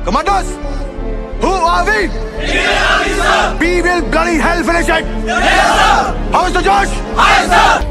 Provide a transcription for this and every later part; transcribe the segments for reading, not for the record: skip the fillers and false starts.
Commanders, who are we? We will bloody hell finish it. Yes, sir. How is the Josh? Hi, sir.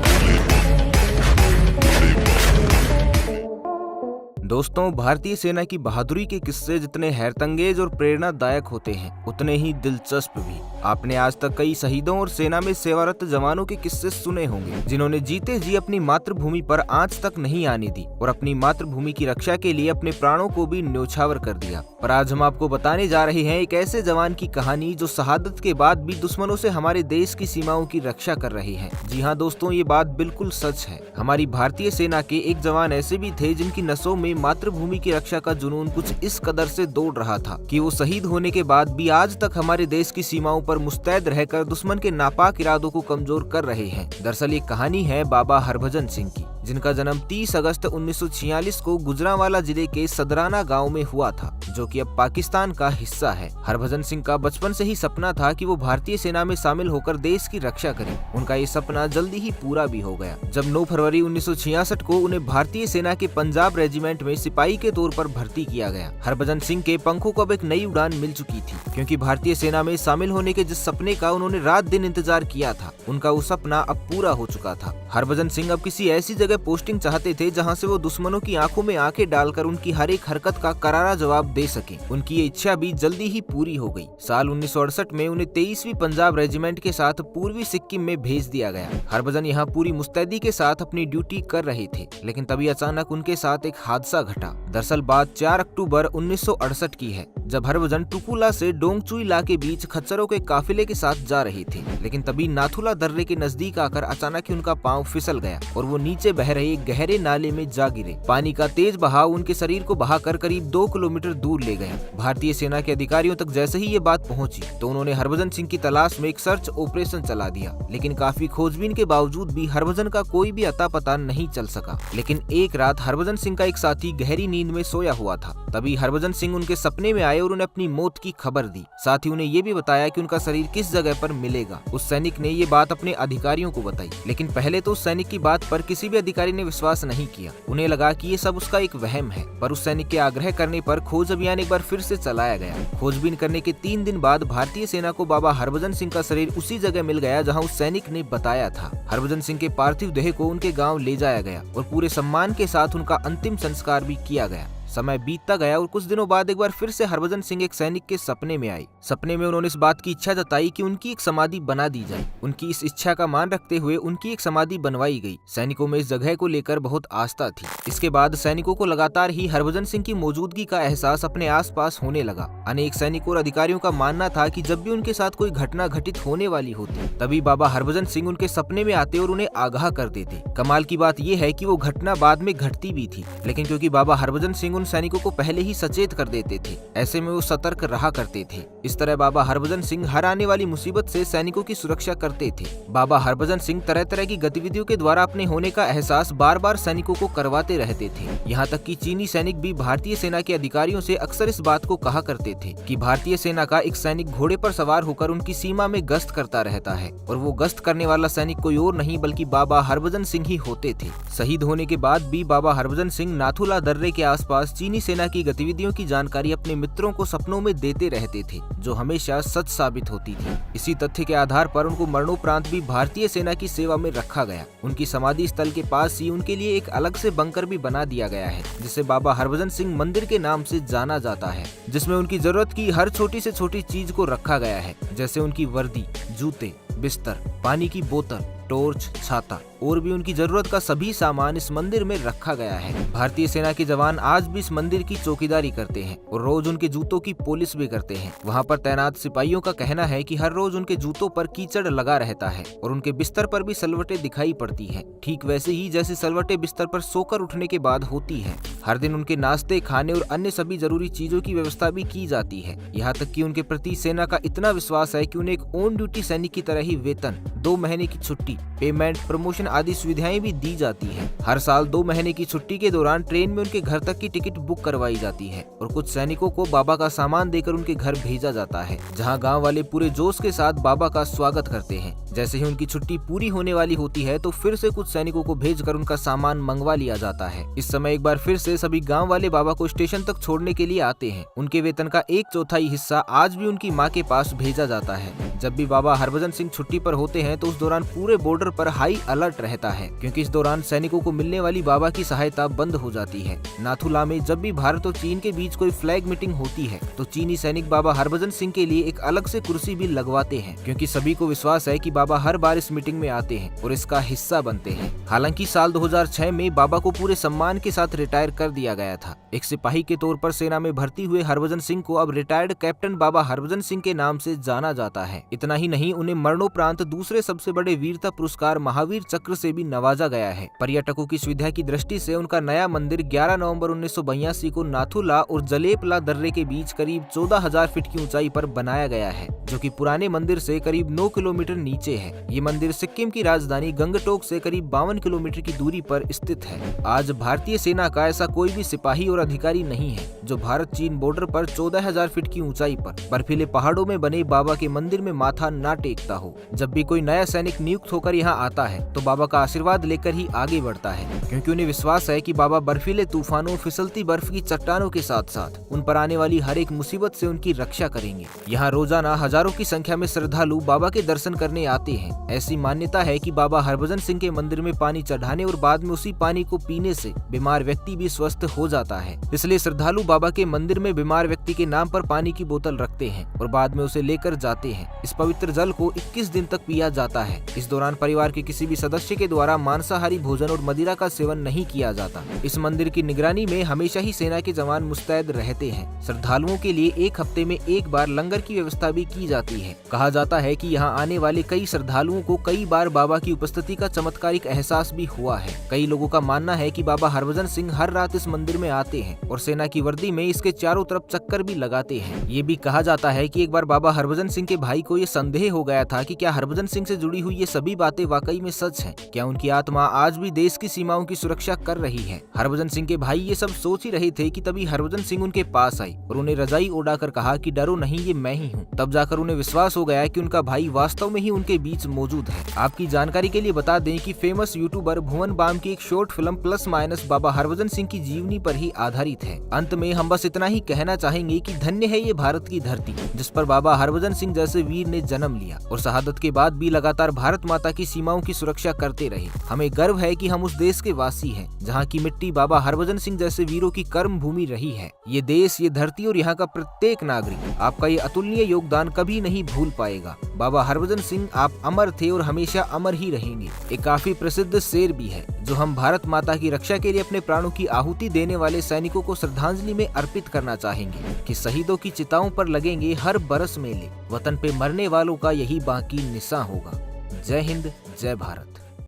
दोस्तों, भारतीय सेना की बहादुरी के किस्से जितने हैरतअंगेज और प्रेरणादायक होते हैं उतने ही दिलचस्प भी। आपने आज तक कई शहीदों और सेना में सेवारत जवानों के किस्से सुने होंगे जिन्होंने जीते जी अपनी मातृभूमि पर आंच तक नहीं आने दी और अपनी मातृभूमि की रक्षा के लिए अपने प्राणों को भी न्योछावर कर दिया। पर आज हम आपको बताने जा रहे हैं एक ऐसे जवान की कहानी जो शहादत के बाद भी दुश्मनों से हमारे देश की सीमाओं की रक्षा कर रहे हैं। जी हाँ दोस्तों, ये बात बिल्कुल सच है। हमारी भारतीय सेना के एक जवान ऐसे भी थे जिनकी नसों में मातृभूमि की रक्षा का जुनून कुछ इस कदर से दौड़ रहा था कि वो शहीद होने के बाद भी आज तक हमारे देश की सीमाओं पर मुस्तैद रहकर दुश्मन के नापाक इरादों को कमजोर कर रहे हैं। दरअसल ये कहानी है बाबा हरभजन सिंह की, जिनका जन्म 30 अगस्त 1946 को गुजरांवाला जिले के सदराना गांव में हुआ था, जो कि अब पाकिस्तान का हिस्सा है। हरभजन सिंह का बचपन से ही सपना था कि वो भारतीय सेना में शामिल होकर देश की रक्षा करें। उनका ये सपना जल्दी ही पूरा भी हो गया जब 9 फरवरी 1966 को उन्हें भारतीय सेना के पंजाब रेजिमेंट में सिपाही के तौर पर भर्ती किया गया। हरभजन सिंह के पंखों को अब एक नई उड़ान मिल चुकी थी, क्योंकि भारतीय सेना में शामिल होने के जिस सपने का उन्होंने रात दिन इंतजार किया था, उनका वो सपना अब पूरा हो चुका था। हरभजन सिंह अब किसी ऐसी जगह पोस्टिंग चाहते थे जहां से वो दुश्मनों की आंखों में आंखें डालकर उनकी हर एक हरकत का करारा जवाब दे सके। उनकी ये इच्छा भी जल्दी ही पूरी हो गई। साल 1968 में उन्हें 23वीं पंजाब रेजिमेंट के साथ पूर्वी सिक्किम में भेज दिया गया। हरभजन यहाँ पूरी मुस्तैदी के साथ अपनी ड्यूटी कर रहे थे, लेकिन तभी अचानक उनके साथ एक हादसा घटा। दरअसल बात 4 अक्टूबर 1968 की है, जब हरभजन टुकुला से डोंगचुईला के बीच खच्चरों के काफिले के साथ जा रहे थे। लेकिन तभी नाथुला दर्रे के नजदीक आकर अचानक ही उनका पांव फिसल गया और वो नीचे बह रहे एक गहरे नाले में जा गिरे। पानी का तेज बहाव उनके शरीर को बहाकर करीब 2 किलोमीटर दूर ले गया। भारतीय सेना के अधिकारियों तक जैसे ही ये बात पहुंची तो उन्होंने हरभजन सिंह की तलाश में एक सर्च ऑपरेशन चला दिया, लेकिन काफी खोजबीन के बावजूद भी हरभजन का कोई भी अता पता नहीं चल सका। लेकिन एक रात हरभजन सिंह का एक साथी गहरी नींद में सोया हुआ था। तभी हरभजन सिंह उनके सपने में आए और उन्हें अपनी मौत की खबर दी। साथ ही उन्हें ये भी बताया कि उनका शरीर किस जगह पर मिलेगा। उस सैनिक ने ये बात अपने अधिकारियों को बताई, लेकिन पहले तो उस सैनिक की बात पर किसी भी अधिकारी ने विश्वास नहीं किया। उन्हें लगा कि ये सब उसका एक वहम है। पर उस सैनिक के आग्रह करने पर खोज अभियान एक बार फिर से चलाया गया। खोजबीन करने के 3 दिन बाद भारतीय सेना को बाबा हरभजन सिंह का शरीर उसी जगह मिल गया जहां उस सैनिक ने बताया था। हरभजन सिंह के पार्थिव देह को उनके गांव ले जाया गया और पूरे सम्मान के साथ उनका अंतिम संस्कार भी किया गया। समय बीतता गया और कुछ दिनों बाद एक बार फिर से हरभजन सिंह एक सैनिक के सपने में आई। सपने में उन्होंने इस बात की इच्छा जताई कि उनकी एक समाधि बना दी जाए। उनकी इस इच्छा का मान रखते हुए उनकी एक समाधि बनवाई गई। सैनिकों में इस जगह को लेकर बहुत आस्था थी। इसके बाद सैनिकों को लगातार ही हरभजन सिंह की मौजूदगी का एहसास अपने आसपास होने लगा। अनेक सैनिकों और अधिकारियों का मानना था कि जब भी उनके साथ कोई घटना घटित होने वाली होती, तभी बाबा हरभजन सिंह उनके सपने में आते और उन्हें आगाह कर देते। कमाल की बात यह है कि वो घटना बाद में घटती भी थी, लेकिन क्योंकि बाबा हरभजन सिंह उन सैनिकों को पहले ही सचेत कर देते थे, ऐसे में वो सतर्क रहा करते थे। इस तरह बाबा हरभजन सिंह हर आने वाली मुसीबत से सैनिकों की सुरक्षा करते थे। बाबा हरभजन सिंह तरह तरह की गतिविधियों के द्वारा अपने होने का एहसास बार बार सैनिकों को करवाते रहते थे। यहाँ तक कि चीनी सैनिक भी भारतीय सेना के अधिकारियों से अक्सर इस बात को कहा करते थे कि भारतीय सेना का एक सैनिक घोड़े पर सवार होकर उनकी सीमा में गश्त करता रहता है, और वो गश्त करने वाला सैनिक कोई और नहीं बल्कि बाबा हरभजन सिंह ही होते थे। शहीद होने के बाद भी बाबा हरभजन सिंह नाथुला दर्रे के आसपास चीनी सेना की गतिविधियों की जानकारी अपने मित्रों को सपनों में देते रहते थे, जो हमेशा सच साबित होती थी। इसी तथ्य के आधार पर उनको मरणोपरांत भी भारतीय सेना की सेवा में रखा गया। उनकी समाधि स्थल के पास ही उनके लिए एक अलग से बंकर भी बना दिया गया है, जिसे बाबा हरभजन सिंह मंदिर के नाम से जाना जाता है, जिसमें उनकी जरूरत की हर छोटी से छोटी चीज को रखा गया है, जैसे उनकी वर्दी, जूते, बिस्तर, पानी की बोतल, टॉर्च, छाता और भी उनकी जरूरत का सभी सामान इस मंदिर में रखा गया है। भारतीय सेना के जवान आज भी इस मंदिर की चौकीदारी करते हैं और रोज उनके जूतों की पॉलिश भी करते हैं। वहाँ पर तैनात सिपाहियों का कहना है कि हर रोज उनके जूतों पर कीचड़ लगा रहता है और उनके बिस्तर पर भी सलवटें दिखाई पड़ती हैं, ठीक वैसे ही जैसे सलवटें बिस्तर पर सोकर उठने के बाद होती है। हर दिन उनके नाश्ते, खाने और अन्य सभी जरूरी चीजों की व्यवस्था भी की जाती है। यहाँ तक कि उनके प्रति सेना का इतना विश्वास है कि उन्हें एक ऑन ड्यूटी सैनिक की तरह ही वेतन, 2 महीने की छुट्टी, पेमेंट, प्रमोशन आदि सुविधाएं भी दी जाती है। हर साल 2 महीने की छुट्टी के दौरान ट्रेन में उनके घर तक की टिकट बुक करवाई जाती है और कुछ सैनिकों को बाबा का सामान देकर उनके घर भेजा जाता है, जहां गांव वाले पूरे जोश के साथ बाबा का स्वागत करते हैं। जैसे ही उनकी छुट्टी पूरी होने वाली होती है तो फिर से कुछ सैनिकों को भेजकर उनका सामान मंगवा लिया जाता है। इस समय एक बार फिर से सभी गांव वाले बाबा को स्टेशन तक छोड़ने के लिए आते हैं। उनके वेतन का 1/4 हिस्सा आज भी उनकी मां के पास भेजा जाता है। जब भी बाबा हरभजन सिंह छुट्टी पर होते हैं तो उस दौरान पूरे बॉर्डर पर हाई अलर्ट रहता है, क्योंकि इस दौरान सैनिकों को मिलने वाली बाबा की सहायता बंद हो जाती है। नाथुला में जब भी भारत और चीन के बीच कोई फ्लैग मीटिंग होती है तो चीनी सैनिक बाबा हरभजन सिंह के लिए एक अलग से कुर्सी भी लगवाते हैं, क्योंकि सभी को विश्वास है कि बाबा हर बार इस मीटिंग में आते हैं और इसका हिस्सा बनते हैं। हालांकि साल 2006 में बाबा को पूरे सम्मान के साथ रिटायर कर दिया गया था। एक सिपाही के तौर पर सेना में भर्ती हुए हरभजन सिंह को अब रिटायर्ड कैप्टन बाबा हरभजन सिंह के नाम से जाना जाता है। इतना ही नहीं, उन्हें मरणोपरांत दूसरे सबसे बड़े वीरता पुरस्कार महावीर चक्र से भी नवाजा गया है। पर्यटकों की सुविधा की दृष्टि से उनका नया मंदिर 11 नवंबर 1982 को नाथुला और जलेपला दर्रे के बीच करीब 14,000 फीट की ऊंचाई पर बनाया गया है, जो कि पुराने मंदिर से करीब 9 किलोमीटर नीचे है। ये मंदिर सिक्किम की राजधानी गंगटोक से करीब 52 किलोमीटर की दूरी पर स्थित है। आज भारतीय सेना का ऐसा कोई भी सिपाही और अधिकारी नहीं है जो भारत चीन बॉर्डर पर 14,000 फीट की ऊंचाई पर बर्फीले पहाड़ों में बने बाबा के मंदिर में माथा न टेकता हो। जब भी कोई नया सैनिक नियुक्त होकर यहाँ आता है तो बाबा का आशीर्वाद लेकर ही आगे बढ़ता है, क्योंकि उन्हें विश्वास है कि बाबा बर्फीले तूफानों, फिसलती बर्फ की चट्टानों के साथ साथ उन पर आने वाली हर एक मुसीबत से उनकी रक्षा करेंगे। यहाँ रोजाना हजारों की संख्या में श्रद्धालु बाबा के दर्शन करने आते हैं। ऐसी मान्यता है कि बाबा हरभजन सिंह के मंदिर में पानी चढ़ाने और बाद में उसी पानी को पीने से बीमार व्यक्ति भी स्वस्थ हो जाता है। इसलिए श्रद्धालु बाबा के मंदिर में बीमार व्यक्ति के नाम पर पानी की बोतल रखते हैं और बाद में उसे लेकर जाते हैं। इस पवित्र जल को 21 दिन तक पिया जाता है। इस दौरान परिवार के किसी भी सदस्य के द्वारा मांसाहारी भोजन और मदिरा का सेवन नहीं किया जाता। इस मंदिर की निगरानी में हमेशा ही सेना के जवान मुस्तैद रहते हैं। श्रद्धालुओं के लिए 1 हफ्ते में एक बार लंगर की व्यवस्था भी की जाती है। कहा जाता है कि यहाँ आने वाले कई श्रद्धालुओं को कई बार बाबा की उपस्थिति का चमत्कारिक एहसास भी हुआ है। कई लोगों का मानना है कि बाबा हरभजन सिंह हर रात इस मंदिर में आते हैं और सेना की वर्दी में इसके चारों तरफ चक्कर भी लगाते हैं। ये भी कहा जाता है कि एक बार बाबा हरभजन सिंह के भाई को ये संदेह हो गया था कि क्या हरभजन सिंह से जुड़ी हुई ये सभी बातें वाकई में सच हैं? क्या उनकी आत्मा आज भी देश की सीमाओं की सुरक्षा कर रही है? हरभजन सिंह के भाई ये सब सोच ही रहे थे कि तभी हरभजन सिंह उनके पास आई और उन्हें रजाई ओढ़ाकर कहा कि डरो नहीं, ये मैं ही हूँ। तब जाकर उन्हें विश्वास हो गया कि उनका भाई वास्तव में ही उनके बीच मौजूद है। आपकी जानकारी के लिए बता दें कि फेमस यूट्यूबर भुवन बाम की एक short film plus minus Baba Harbhajan Singh की जीवनी पर ही आधारित है। अंत में हम बस इतना ही कहना चाहेंगे कि धन्य है ये भारत की धरती, जिस पर बाबा हरभजन सिंह जैसे वीर ने जन्म लिया और शहादत के बाद भी लगातार भारत माता की सीमाओं की सुरक्षा करते रहे। हमें गर्व है कि हम उस देश के वासी हैं जहां की मिट्टी बाबा हरभजन सिंह जैसे वीरों की कर्म भूमि रही है। ये देश, ये धरती और यहाँ का प्रत्येक नागरिक आपका ये अतुलनीय योगदान कभी नहीं भूल पाएगा। बाबा हरभजन सिंह, आप अमर थे और हमेशा अमर ही रहेंगे। एक काफी प्रसिद्ध शेर भी है जो हम भारत माता की रक्षा के लिए अपने प्राणों की आहुति देने वाले सैनिकों को श्रद्धांजलि में अर्पित करना चाहेंगे कि शहीदों की चिताओं पर लगेंगे हर बरस मेले, वतन पे मरने वालों का यही बाकी निशान होगा। जय हिंद, जय भारत।